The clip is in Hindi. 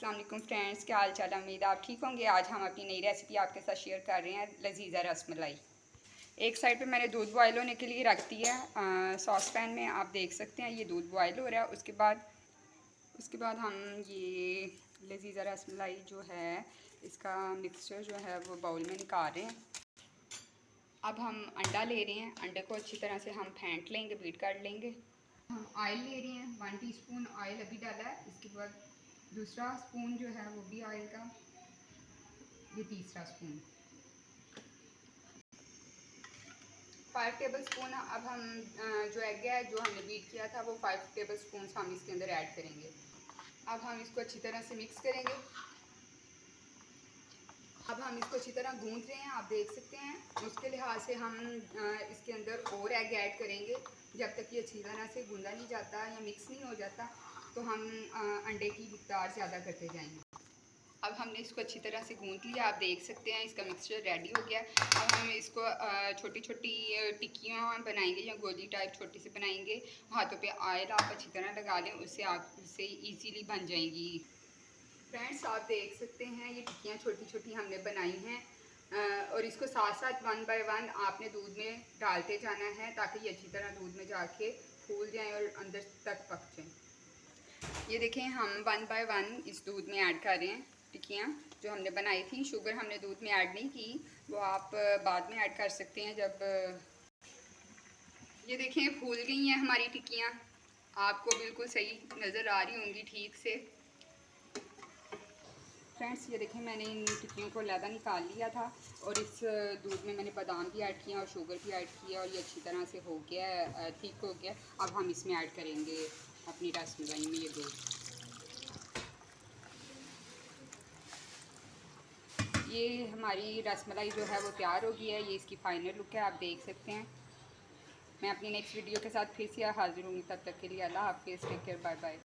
अस्सलाम वालेकुम फ्रेंड्स, क्या हाल चाल। उम्मीद आप ठीक होंगे। आज हम अपनी नई रेसिपी आपके साथ शेयर कर रहे हैं, लजीज़ा रसमलाई। एक साइड पे मैंने दूध बॉयल होने के लिए रख दिया सॉस पैन में। आप देख सकते हैं ये दूध बॉयल हो रहा है। उसके बाद हम ये लजीज़ा रसमलाई जो है इसका मिक्सचर जो है वो बाउल में निकाल रहे हैं। अब हम अंडा ले रहे हैं। अंडे को अच्छी तरह से हम फेंट लेंगे, बीट कर लेंगे। हम ऑयल ले रहे हैं, 1 टीस्पून ऑयल अभी डाला है। इसके बाद दूसरा स्पून जो है वो भी ऑयल का, ये तीसरा स्पून, 5 टेबल स्पून। अब हम जो एग है जो हमने बीट किया था वो 5 टेबल स्पून हम इसके अंदर ऐड करेंगे। अब हम इसको अच्छी तरह से मिक्स करेंगे। अब हम इसको अच्छी तरह गूंथ रहे हैं, आप देख सकते हैं। उसके लिहाज से हम इसके अंदर और एग ऐड करेंगे। जब तक ये अच्छी तरह से गूंदा नहीं जाता या मिक्स नहीं हो जाता तो हम अंडे की मिक़दार ज़्यादा करते जाएंगे। अब हमने इसको अच्छी तरह से गूंथ लिया, आप देख सकते हैं इसका मिक्सचर रेडी हो गया। अब हम इसको छोटी छोटी टिक्कियाँ बनाएंगे या गोली टाइप छोटी से बनाएंगे। हाथों पे ऑयल आप अच्छी तरह लगा लें, उससे ईजीली बन जाएंगी। फ्रेंड्स आप देख सकते हैं ये टिक्कियाँ छोटी छोटी हमने बनाई हैं और इसको साथ साथ 1 बाय 1 आपने दूध में डालते जाना है ताकि ये अच्छी तरह दूध में जाके फूल जाएं और अंदर तक पक जाएं। ये देखें हम 1 बाय 1 इस दूध में ऐड कर रहे हैं टिक्कियाँ जो हमने बनाई थी। शुगर हमने दूध में ऐड नहीं की, वो आप बाद में ऐड कर सकते हैं जब। ये देखें फूल गई हैं हमारी टिक्कियाँ, आपको बिल्कुल सही नज़र आ रही होंगी ठीक से। फ्रेंड्स ये देखें मैंने इन टिक्कियों को लैदा निकाल लिया था और इस दूध में मैंने बादाम भी ऐड किया और शुगर भी ऐड किया और ये अच्छी तरह से हो गया है, ठीक हो गया। अब हम इसमें ऐड करेंगे अपनी रसमलाई में ये दूध। ये हमारी रसमलाई जो है वो तैयार हो गई है। ये इसकी फ़ाइनल लुक है, आप देख सकते हैं। मैं अपनी नेक्स्ट वीडियो के साथ फिर से हाज़िर हूँ, तब तक के लिए अल्लाह हाफ़िज़, टेक केयर, बाय बाय।